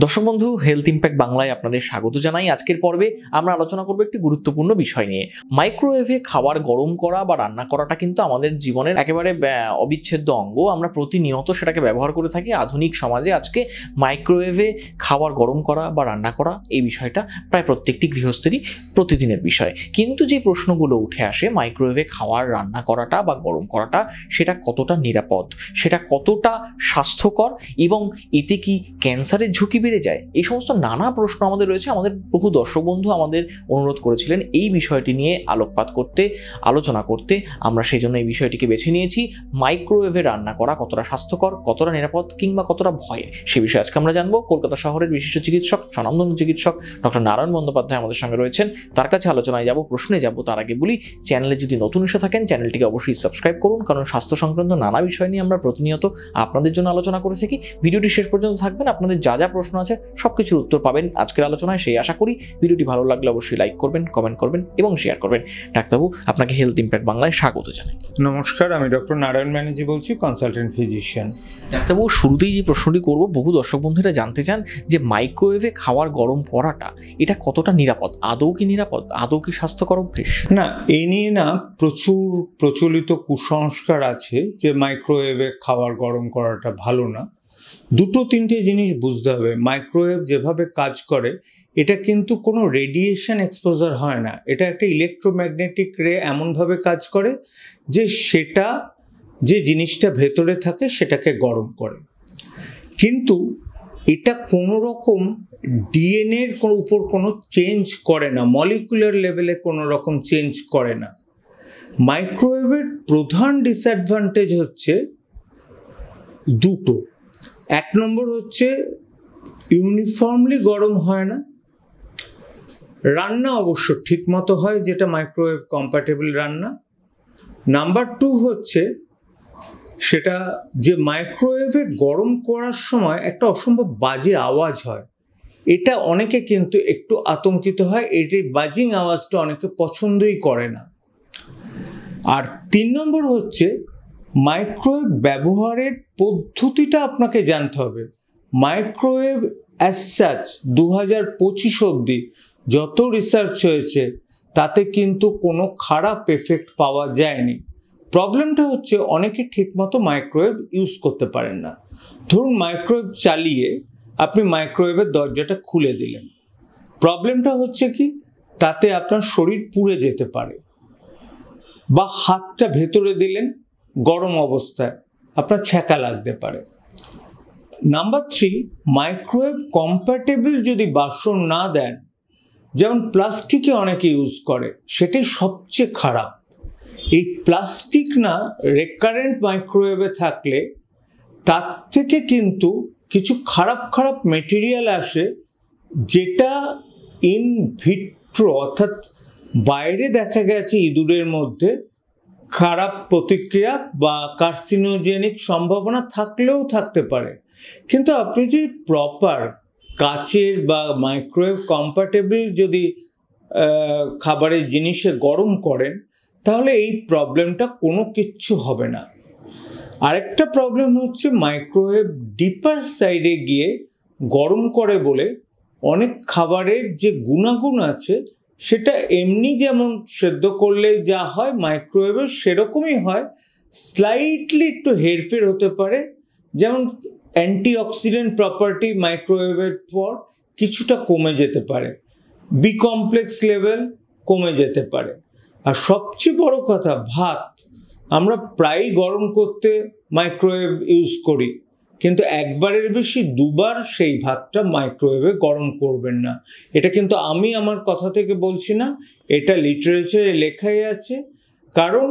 দর্শক বন্ধু, health impact বাংলায় আপনাদের স্বাগত জানাই। আজকের পর্বে আমরা আলোচনা করব একটি গুরুত্বপূর্ণ বিষয় নিয়ে। মাইক্রোওয়েভে খাবার গরম করা বা রান্না করাটা কিন্তু আমাদের জীবনের একেবারে অবিচ্ছেদ্য অঙ্গ। আমরা প্রতিনিয়ত সেটাকে ব্যবহার করে থাকি। আধুনিক সমাজে আজকে মাইক্রোওয়েভে খাবার গরম করা বা রান্না করা এই বিষয়টা প্রায় প্রত্যেকটি গৃহস্থেরই প্রতিদিনের বিষয়। কিন্তু যে প্রশ্নগুলো উঠে আসে, মাইক্রোওয়েভে খাবার রান্না করাটা বা গরম করাটা সেটা কতটা নিরাপদ, সেটা কতটা স্বাস্থ্যকর এবং এতে কি ক্যান্সারের ঝুঁকি বেড়ে যায়, এই সমস্ত নানা প্রশ্ন আমাদের রয়েছে। আমাদের বহু দর্শক বন্ধু আমাদের অনুরোধ করেছিলেন এই বিষয়টি নিয়ে আলোকপাত করতে, আলোচনা করতে। আমরা সেই জন্য এই বিষয়টিকে বেছে নিয়েছি। মাইক্রোওয়েভে রান্না করা কতটা স্বাস্থ্যকর, কতটা নিরাপদ কিংবা কতটা ভয়ের, সে বিষয়ে আজকে আমরা জানবো। কলকাতা শহরের বিশিষ্ট চিকিৎসক, স্বনামধন্য চিকিৎসক ডক্টর নারায়ণ বন্দ্যোপাধ্যায় আমাদের সঙ্গে রয়েছেন। তার কাছে আলোচনায় যাব, প্রশ্নে যাব। তার আগে বলি, চ্যানেলে যদি নতুন এসে থাকেন চ্যানেলটিকে অবশ্যই সাবস্ক্রাইব করুন, কারণ স্বাস্থ্য সংক্রান্ত নানা বিষয় নিয়ে আমরা প্রতিনিয়ত আপনাদের জন্য আলোচনা করে থাকি। ভিডিওটি শেষ পর্যন্ত থাকবেন, আপনাদের যা যা প্রশ্ন আছে সবকিছুর উত্তর পাবেন আজকের আলোচনায়, সেই আশা করি। ভিডিওটি ভালো লাগলে অবশ্যই লাইক করবেন, কমেন্ট করবেন এবং শেয়ার করবেন। ডাক্তারবাবু, আপনাকে হেলথ ইম্প্যাক্ট বাংলায় স্বাগত জানাই। নমস্কার, আমি ডক্টর নারায়ণ ব্যানার্জি বলছি, কনসালটেন্ট ফিজিশিয়ান। ডাক্তারবাবু, শুরুতেই যে প্রশ্নটি করব, বহু দর্শক বন্ধুরা জানতে চান যে মাইক্রোওয়েভে খাবার গরম করাটা এটা কতটা নিরাপদ, আদৌ কি নিরাপদ, আদৌ কি স্বাস্থ্যকর অভ্যেস? না, এই নিয়ে না প্রচুর প্রচলিত কুসংস্কার আছে যে মাইক্রোওয়েভে খাবার গরম করাটা ভালো না। দুটো তিনটে জিনিস বুঝতে হবে। মাইক্রোওয়েভ যেভাবে কাজ করে, এটা কিন্তু কোনো রেডিয়েশন এক্সপোজার হয় না। এটা একটা ইলেকট্রোম্যাগনেটিক রে এমনভাবে কাজ করে যে সেটা যে জিনিসটা ভেতরে থাকে সেটাকে গরম করে। কিন্তু এটা কোনো রকম ডিএনএর উপর কোনো চেঞ্জ করে না, মলিকুলার লেভেলে কোনো রকম চেঞ্জ করে না। মাইক্রোওয়েভের প্রধান ডিসঅ্যাডভান্টেজ হচ্ছে দুটো। এক নম্বর হচ্ছে ইউনিফর্মলি গরম হয় না, রান্না অবশ্য ঠিক মতো হয়, যেটা মাইক্রোওয়েভ কম্প্যাটেবল রান্না। নাম্বার টু হচ্ছে সেটা যে মাইক্রোওয়েভে গরম করার সময় একটা অসম্ভব বাজে আওয়াজ হয়। এটা অনেকে কিন্তু একটু আতঙ্কিত হয়, এটির বাজিং আওয়াজটা অনেকে পছন্দই করে না। আর তিন নম্বর হচ্ছে মাইক্রোওয়েভ ব্যবহারের পদ্ধতিটা আপনাকে জানতে হবে। মাইক্রোওয়েভ অ্যাজ সাচ 2025 অবধি যত রিসার্চ হয়েছে তাতে কিন্তু কোনো খারাপ এফেক্ট পাওয়া যায়নি। প্রবলেমটা হচ্ছে অনেকে ঠিকমতো মাইক্রোওয়েভ ইউজ করতে পারেন না। ধরুন মাইক্রোওয়েভ চালিয়ে আপনি মাইক্রোওয়েভের দরজাটা খুলে দিলেন, প্রবলেমটা হচ্ছে কি, তাতে আপনার শরীর পুড়ে যেতে পারে। বা হাতটা ভেতরে দিলেন গরম অবস্থায়, আপনার ছ্যাঁকা লাগতে পারে। নাম্বার থ্রি, মাইক্রোওয়েভ কম্প্যাটেবল যদি বাসন না দেন, যেমন প্লাস্টিকে অনেকে ইউজ করে, সেটাই সবচেয়ে খারাপ। এই প্লাস্টিক না রেকারেন্ট মাইক্রোওয়েভে থাকলে তার থেকে কিন্তু কিছু খারাপ খারাপ মেটেরিয়াল আসে, যেটা ইন ভিট্রো অর্থাৎ বাইরে দেখা গেছে ইঁদুরের মধ্যে খারাপ প্রতিক্রিয়া বা কার্সিনোজেনিক সম্ভাবনা থাকলেও থাকতে পারে। কিন্তু আপনি যদি প্রপার কাচের বা মাইক্রোওয়েভ কম্প্যাটেবল যদি খাবারের জিনিসে গরম করেন, তাহলে এই প্রবলেমটা কোনো কিচ্ছু হবে না। আরেকটা প্রবলেম হচ্ছে মাইক্রোওয়েভ ডিপার সাইডে গিয়ে গরম করে বলে অনেক খাবারের যে গুণাগুণ আছে সেটা এমনি যেমন সেদ্ধ করলে যা হয় মাইক্রোওয়েভে সেরকমই হয়, স্লাইটলি একটু হেরফের হতে পারে। যেমন অ্যান্টিঅক্সিডেন্ট প্রপার্টি মাইক্রোওয়েভের পর কিছুটা কমে যেতে পারে, বি কমপ্লেক্স লেভেল কমে যেতে পারে। আর সবচেয়ে বড় কথা, ভাত আমরা প্রায়ই গরম করতে মাইক্রোওয়েভ ইউজ করি, কিন্তু একবারের বেশি দুবার সেই ভাতটা মাইক্রোওয়েভে গরম করবেন না। এটা কিন্তু আমি আমার কথা থেকে বলছি না, এটা লিটারেচারে লেখাই আছে। কারণ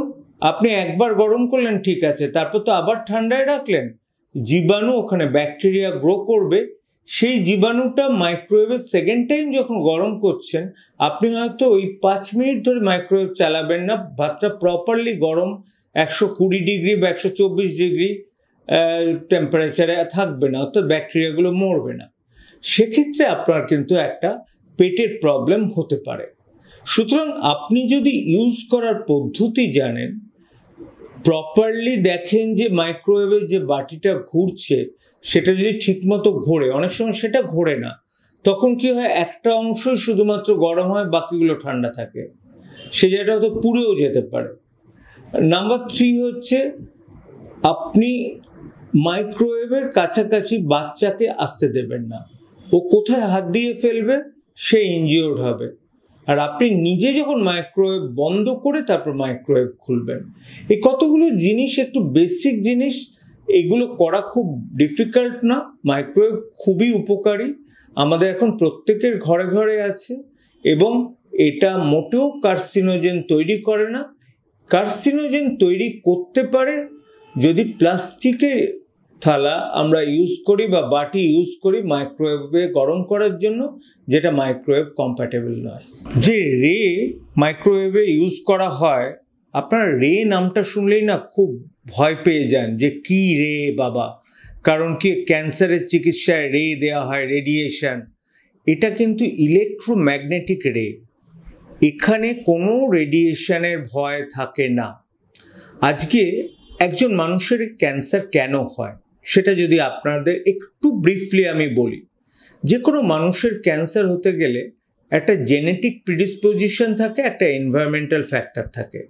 আপনি একবার গরম করলেন ঠিক আছে, তারপর তো আবার ঠান্ডায় রাখলেন, জীবাণু ওখানে ব্যাকটেরিয়া গ্রো করবে। সেই জীবাণুটা মাইক্রোওয়েভের সেকেন্ড টাইম যখন গরম করছেন, আপনি হয়তো ওই 5 মিনিট ধরে মাইক্রোওয়েভ চালাবেন না, ভাতটা প্রপারলি গরম 120 ডিগ্রি বা 124 ডিগ্রি টেম্পারেচারে থাকবে না, অর্থাৎ ব্যাকটেরিয়াগুলো মরবে না। সেক্ষেত্রে আপনার কিন্তু একটা পেটের প্রবলেম হতে পারে। সুতরাং আপনি যদি ইউজ করার পদ্ধতি জানেন, প্রপারলি দেখেন যে মাইক্রোওয়েভের যে বাটিটা ঘুরছে সেটা যদি ঠিকমতো ঘোরে, অনেক সময় সেটা ঘোরে না, তখন কি হয়, একটা অংশই শুধুমাত্র গরম হয়, বাকিগুলো ঠান্ডা থাকে, সে জায়গাটা হয়তো পুড়েও যেতে পারে। নাম্বার 3 হচ্ছে আপনি মাইক্রোওয়েভের কাছাকাছি বাচ্চাকে আসতে দেবেন না। ও কোথায় হাত দিয়ে ফেলবে, সে ইনজিওর্ড হবে। আর আপনি নিজে যখন মাইক্রোওয়েভ বন্ধ করে তারপর মাইক্রোওয়েভ খুলবেন। এই কতগুলো জিনিস একটু বেসিক জিনিস, এগুলো করা খুব ডিফিকাল্ট না। মাইক্রোওয়েভ খুবই উপকারী, আমাদের এখন প্রত্যেকের ঘরে ঘরে আছে, এবং এটা মোটেও কার্সিনোজেন তৈরি করে না। কার্সিনোজেন তৈরি করতে পারে যদি প্লাস্টিকের থালা আমরা ইউজ করি বা বাটি ইউজ করি মাইক্রোওয়েভে গরম করার জন্য, যেটা মাইক্রোওয়েভ কম্প্যাটেবল নয়। যে রে মাইক্রোওয়েভে ইউজ করা হয়, আপনারা রে নামটা শুনলেই না খুব ভয় পেয়ে যান যে কি রে বাবা, কারণ কি ক্যান্সারের চিকিৎসায় রে দেওয়া হয়, রেডিয়েশন। এটা কিন্তু ইলেকট্রোম্যাগনেটিক রে, এখানে কোনো রেডিয়েশনের ভয় থাকে না। আজকে একজন মানুষের ক্যান্সার কেন হয় সেটা যদি আপনাদের একটু ব্রিফলি আমি বলি। যে কোনো মানুষের ক্যান্সার হতে গেলে একটা জেনেটিক প্রিডিসপোজিশন থাকে, একটা এনভায়রনমেন্টাল ফ্যাক্টর থাকে।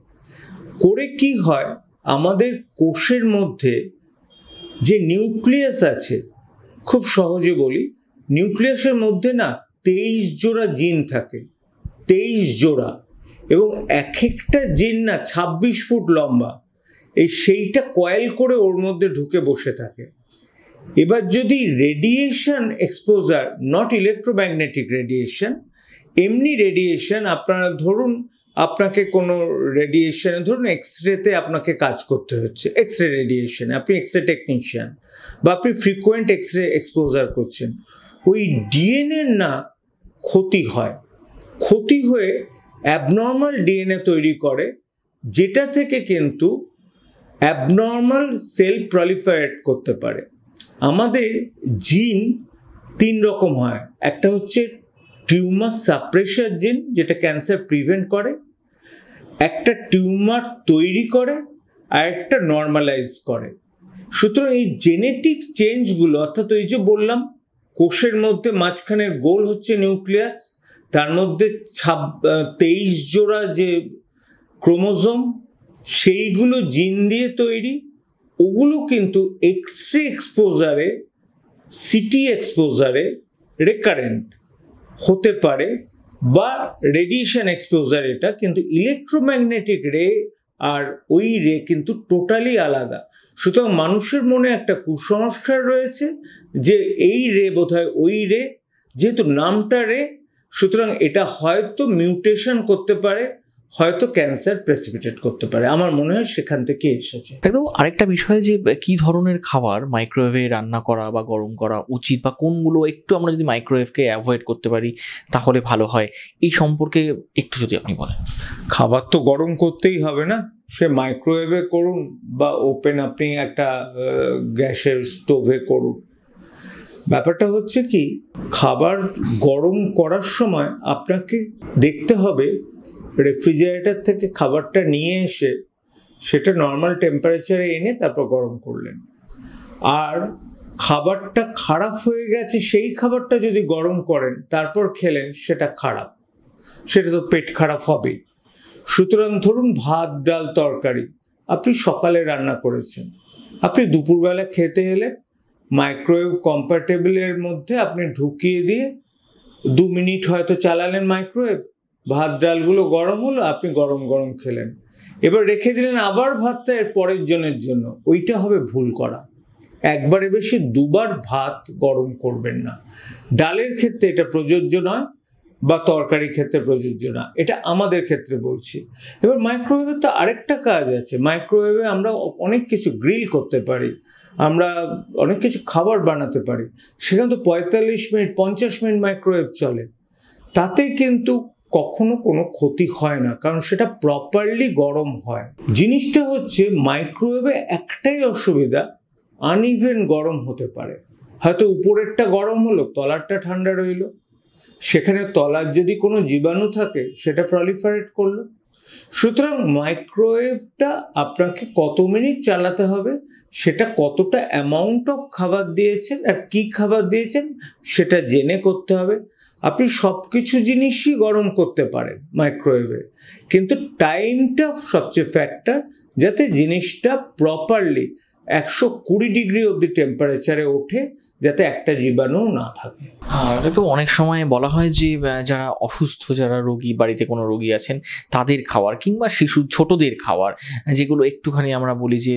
করে কি হয়, আমাদের কোষের মধ্যে যে নিউক্লিয়াস আছে, খুব সহজে বলি, নিউক্লিয়াসের মধ্যে না 23 জোড়া জিন থাকে, 23 জোড়া, এবং এক একটা জিন না 26 ফুট লম্বা। সেইটা কয়েল করে ওর মধ্যে ঢুকে বসে থাকে। এবার যদি radiation exposure, not electromagnetic radiation, এমনি রেডিয়েশন, আপনারা ধরুন আপনাকে কোনো রেডিয়েশনে, ধরুন এক্সরেতে আপনাকে কাজ করতে হচ্ছে, এক্সরে রেডিয়েশনে, আপনি এক্সরে টেকনিশিয়ান বা আপনি ফ্রিকোয়েন্ট এক্সরে এক্সপোজার করছেন, ওই ডিএনএ না ক্ষতি হয়, ক্ষতি হয়ে অ্যাবনর্মাল ডিএনএ তৈরি করে, যেটা থেকে কিন্তু অ্যাবনর্মাল সেল প্রলিফারেট করতে পারে। আমাদের জিন 3 রকম হয়, একটা হচ্ছে টিউমার সাপ্রেসার জিন, যেটা ক্যান্সার প্রিভেন্ট করে, একটা টিউমার তৈরি করে, আর একটা নর্মালাইজ করে। সুতরাং এই জেনেটিক চেঞ্জগুলো, অর্থাৎ এই যে বললাম কোষের মধ্যে মাঝখানের গোল হচ্ছে নিউক্লিয়াস, তার মধ্যে 23 জোড়া যে ক্রোমোজোম, সেইগুলো জিন দিয়ে তৈরি, ওগুলো কিন্তু এক্সরে এক্সপোজারে, সিটি এক্সপোজারে রেকারেন্ট হতে পারে, বা রেডিয়েশন এক্সপোজার, এটা কিন্তু ইলেকট্রোম্যাগনেটিক রে আর ওই রে কিন্তু টোটালি আলাদা। সুতরাং মানুষের মনে একটা কুসংস্কার রয়েছে যে এই রে বোধহয় ওই রে, যেহেতু নামটা রে, সুতরাং এটা হয়তো মিউটেশন করতে পারে, হয়তো ক্যান্সার প্রেসিপিটেট করতে পারে। আমার মনে হয় সেখান থেকে এসেছে। একদম। আরেকটা বিষয় যে কি ধরনের খাবার মাইক্রোওয়েভে রান্না করা বা গরম করা উচিত, বা কোনগুলো একটু আমরা যদি মাইক্রোওয়েভকে অ্যাভয়েড করতে পারি তাহলে ভালো হয়, এই সম্পর্কে একটু যদি আপনি বলেন। খাবার তো গরম করতেই হবে না, সে মাইক্রোওয়েভে করুন বা ওপেন আপনি একটা গ্যাসের স্টোভে করুন। ব্যাপারটা হচ্ছে কি, খাবার গরম করার সময় আপনাকে দেখতে হবে রেফ্রিজারেটর থেকে খাবারটা নিয়ে এসে সেটা নর্মাল টেম্পারেচারে এনে তারপর গরম করলেন। আর খাবারটা খারাপ হয়ে গেছে সেই খাবারটা যদি গরম করেন তারপর খেলেন, সেটা খারাপ, সেটা তো পেট খারাপ হবেই। সুতরাং ধরুন ভাত, ডাল, তরকারি আপনি সকালে রান্না করেছেন, আপনি দুপুরবেলা খেতে এলেন, মাইক্রোওয়েভ কম্প্যাটেবলের মধ্যে আপনি ঢুকিয়ে দিয়ে 2 মিনিট হয়তো চালালেন মাইক্রোওয়েভ, ভাত ডালগুলো গরম হলো, আপনি গরম গরম খেলেন, এবার রেখে দিলেন আবার ভাতটা এর পরের জনের জন্য। ওইটা হবে ভুল করা। একবারে বেশি 2 বার ভাত গরম করবেন না। ডালের ক্ষেত্রে এটা প্রযোজ্য নয়, বা তরকারি ক্ষেত্রে প্রযোজ্য না, এটা আমাদের ক্ষেত্রে বলছি। এবার মাইক্রোওয়েভের তো আরেকটা কাজ আছে, মাইক্রোওয়েভে আমরা অনেক কিছু গ্রিল করতে পারি, আমরা অনেক কিছু খাবার বানাতে পারি, সেখানে তো 45 মিনিট 50 মিনিট মাইক্রোওয়েভ চলে, তাতে কিন্তু কখনো কোনো ক্ষতি হয় না, কারণ সেটা প্রপারলি গরম হয়। জিনিসটা হচ্ছে মাইক্রোওয়েভে একটাই অসুবিধা, আনইভেন গরম হতে পারে। হয়তো উপরেরটা গরম হলো, তলারটা ঠান্ডা রইল, সেখানে তলার যদি কোনো জীবাণু থাকে সেটা প্রলিফারেট করলো। সুতরাং মাইক্রোওয়েভটা আপনাকে কত মিনিট চালাতে হবে সেটা কতটা অ্যামাউন্ট অফ খাবার দিয়েছেন আর কি খাবার দিয়েছেন সেটা জেনে করতে হবে। আপনি সব কিছু জিনিসই গরম করতে পারেন মাইক্রোওয়েভে, কিন্তু টাইমটা সবচেয়ে ফ্যাক্টর, যাতে জিনিসটা প্রপারলি 120 ডিগ্রি অবধি টেম্পারেচারে ওঠে, যাতে একটা জীবাণু না থাকে। এটা তো অনেক সময় বলা হয় যে যারা অসুস্থ, যারা রোগী, বাড়িতে কোনো রোগী আছেন তাদের খাবার কিংবা শিশু ছোটদের খাবার, যেগুলো একটুখানি আমরা বলি যে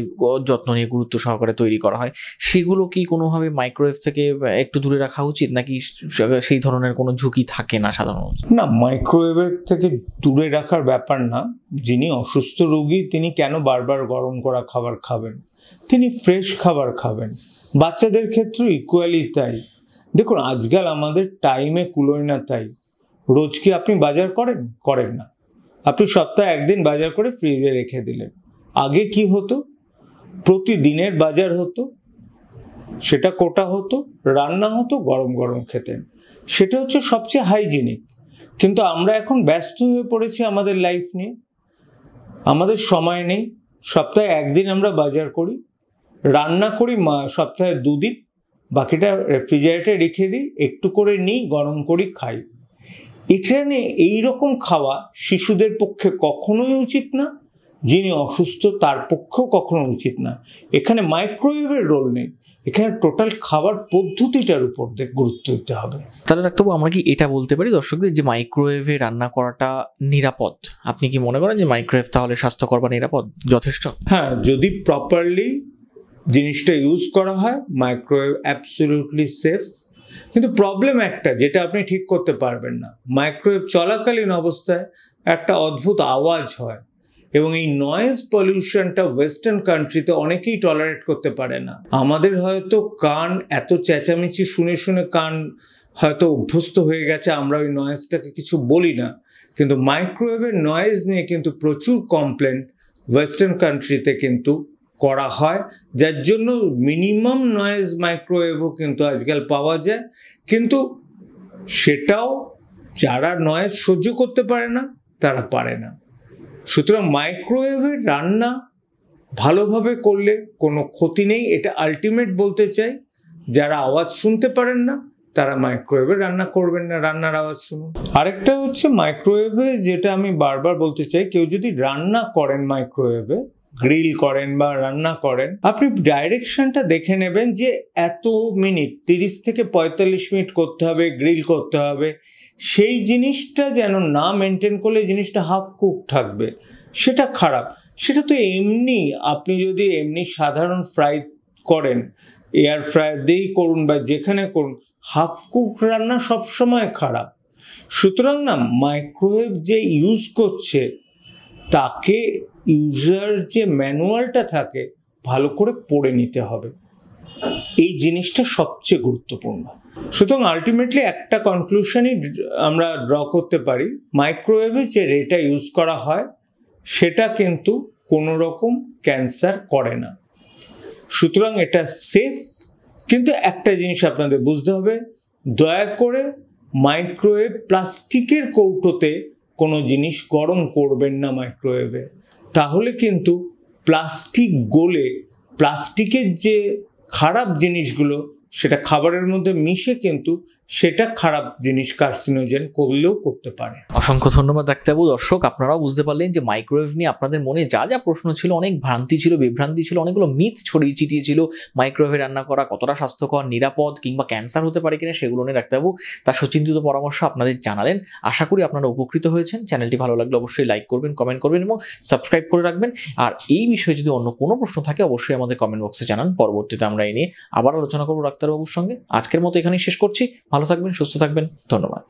যত্ন নিয়ে গুরুত্ব সহকারে তৈরি করা হয়, সেগুলো কি কোনোভাবে মাইক্রোওয়েভ থেকে একটু দূরে রাখা উচিত, নাকি সেই ধরনের কোনো ঝুঁকি থাকে না সাধারণত? না, মাইক্রোওয়েভের থেকে দূরে রাখার ব্যাপার না। যিনি অসুস্থ রোগী তিনি কেন বারবার গরম করা খাবার খাবেন? তিনি ফ্রেশ খাবার খাবেন। বাচ্চাদের ক্ষেত্রেও ইকুয়ালি তাই। দেখুন, আজকাল আমাদের টাইমে কুলোয় না, তাই রোজ কি আপনি বাজার করেন না। আপনি সপ্তাহে একদিন বাজার করে ফ্রিজে রেখে দিলেন। আগে কি হতো? প্রতিদিনের বাজার হতো, সেটা কোটা হতো, রান্না হতো, গরম গরম খেতেন। সেটা হচ্ছে সবচেয়ে হাইজিনিক। কিন্তু আমরা এখন ব্যস্ত হয়ে পড়েছি আমাদের লাইফ নিয়ে, আমাদের সময় নেই। সপ্তাহে একদিন আমরা বাজার করি, রান্না করি সপ্তাহে 2 দিন, বাকিটা রেফ্রিজারেটরে রেখে দিই, একটু করে নিই, গরম করি, খাই। এখানে এইরকম খাওয়া শিশুদের পক্ষে কখনোই উচিত না, যিনি অসুস্থ তার পক্ষেও কখনো উচিত না। এখানে মাইক্রোওয়েভের রোল নেই, এখানে টোটাল খাবার পদ্ধতিটার উপর গুরুত্ব দিতে হবে। তাহলে ডাক্তারবাবু, আমরা কি এটা বলতে পারি দর্শকদের যে মাইক্রোওয়েভে রান্না করাটা নিরাপদ? আপনি কি মনে করেন যে মাইক্রোওয়েভ তাহলে স্বাস্থ্যকর বা নিরাপদ যথেষ্ট? হ্যাঁ, যদি প্রপারলি জিনিসটা ইউজ করা হয়, মাইক্রোওয়েভ অ্যাবসলিউটলি সেফ। কিন্তু প্রবলেম একটা, যেটা আপনি ঠিক করতে পারবেন না, মাইক্রোওয়েভ চলাকালীন অবস্থায় একটা অদ্ভুত আওয়াজ হয়, এবং এই নয়েজ পলিউশনটা ওয়েস্টার্ন কান্ট্রিতে অনেকেই টলারেট করতে পারে না। আমাদের হয়তো কান এত চেঁচামেচি শুনে শুনে কান হয়তো অভ্যস্ত হয়ে গেছে, আমরা ওই নয়েজটাকে কিছু বলি না। কিন্তু মাইক্রোওয়েভের নয়েজ নিয়ে কিন্তু প্রচুর কমপ্লেন ওয়েস্টার্ন কান্ট্রিতে কিন্তু করা হয়, যার জন্য মিনিমাম নয়েজ মাইক্রোওয়েভও কিন্তু আজকাল পাওয়া যায়। কিন্তু সেটাও যারা নয়েজ সহ্য করতে পারে না তারা পারে না। সুতরাং মাইক্রোওয়েভের রান্না ভালোভাবে করলে কোনো ক্ষতি নেই, এটা আলটিমেট বলতে চাই। যারা আওয়াজ শুনতে পারেন না তারা মাইক্রোওয়েভে রান্না করবেন না, রান্নার আওয়াজ শুনুন। আরেকটা হচ্ছে মাইক্রোওয়েভে, যেটা আমি বারবার বলতে চাই, কেউ যদি রান্না করেন মাইক্রোওয়েভে, গ্রিল করেন বা রান্না করেন, আপনি ডাইরেকশনটা দেখে নেবেন যে এত মিনিট, 30 থেকে 45 মিনিট করতে হবে, গ্রিল করতে হবে। সেই জিনিসটা যেন না মেনটেন করলে জিনিসটা হাফ কুক থাকবে, সেটা খারাপ। সেটা তো এমনি, আপনি যদি এমনি সাধারণ ফ্রাই করেন, এয়ার ফ্রায়ার দিয়েই করুন বা যেখানে করুন, হাফ কুক রান্না সবসময় খারাপ। সুতরাং না, মাইক্রোওয়েভ যে ইউজ করছে তাকে ইউজার যে ম্যানুয়ালটা থাকে ভালো করে পড়ে নিতে হবে, এই জিনিসটা সবচেয়ে গুরুত্বপূর্ণ। সুতরাং আলটিমেটলি একটা কনক্লুশনই আমরা ড্র করতে পারি, মাইক্রোওয়েভে যে রেটা ইউজ করা হয় সেটা কিন্তু কোনো রকম ক্যান্সার করে না। সুতরাং এটা সেফ। কিন্তু একটা জিনিস আপনাদের বুঝতে হবে, দয়া করে মাইক্রোওয়েভ প্লাস্টিকের কৌটোতে কোনো জিনিস গরম করবেন না মাইক্রোওয়েভে, তাহলে কিন্তু প্লাস্টিক গলে প্লাস্টিকের যে খারাপ জিনিসগুলো সেটা খাবারের মধ্যে মিশে কিন্তু সেটা খারাপ জিনিস, কার্সিনোজেন করলেও করতে পারে। অসংখ্য ধন্যবাদ ডাক্তারবাবু। দর্শক, আপনারাও বুঝতে পারলেন যে মাইক্রোওয়েভ নিয়ে আপনাদের মনে যা যা প্রশ্ন ছিল, অনেক ভ্রান্তি ছিল, বিভ্রান্তি ছিল, অনেকগুলো মিথ ছড়িয়ে ছিটিয়ে ছিল। মাইক্রোওয়েভে রান্না করা কতটা স্বাস্থ্যকর, নিরাপদ কিংবা ক্যান্সার হতে পারে কিনা, সেগুলো নিয়ে ডাক্তারবাবু তার সুচিন্তিত পরামর্শ আপনাদের জানালেন। আশা করি আপনারা উপকৃত হয়েছেন। চ্যানেলটি ভালো লাগলে অবশ্যই লাইক করবেন, কমেন্ট করবেন এবং সাবস্ক্রাইব করে রাখবেন। আর এই বিষয়ে যদি অন্য কোনো প্রশ্ন থাকে অবশ্যই আমাদের কমেন্ট বক্সে জানান। পরবর্তীতে আমরা এই নিয়ে আবার আলোচনা করবো ডাক্তারবাবুর সঙ্গে। আজকের মতো এখানেই শেষ করছি। ভালো থাকবেন, সুস্থ থাকবেন। ধন্যবাদ।